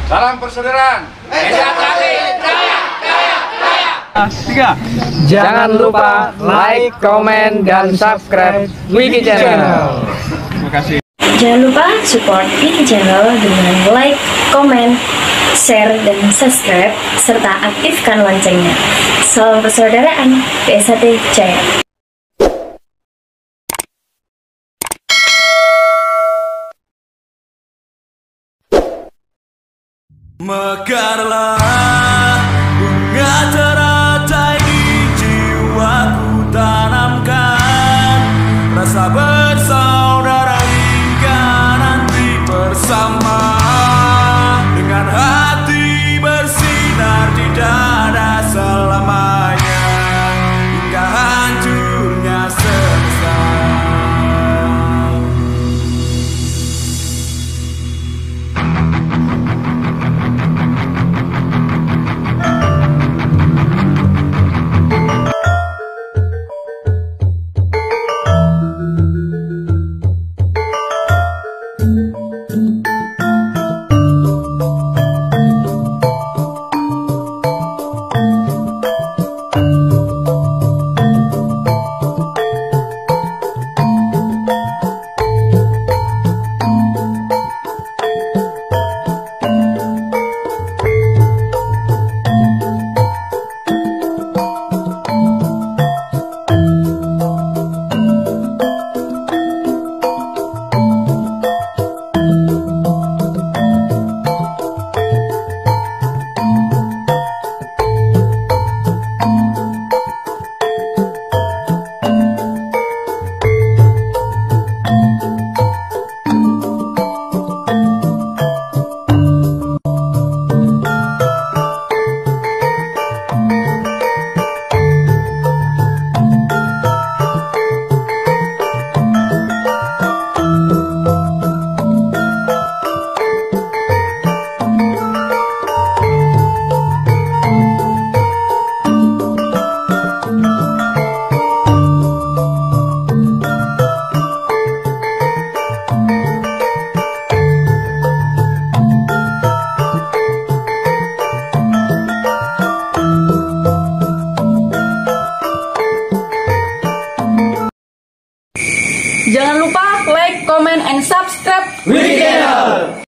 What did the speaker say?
Salam persaudaraan. Tiga. Jangan lupa like, komen, dan subscribe Wiki Channel. Terima kasih. Jangan lupa support Wiki Channel dengan like, komen, share, dan subscribe, serta aktifkan loncengnya. Salam persaudaraan, PSAT Jaya. Mekarlah bunga teratai di jiwaku, tanamkan rasa bersaudara hingga nanti bersama, dengan hati bersinar di dada selamanya hingga hancurnya semesta. Jangan lupa like, comment, and subscribe Wiki Channel.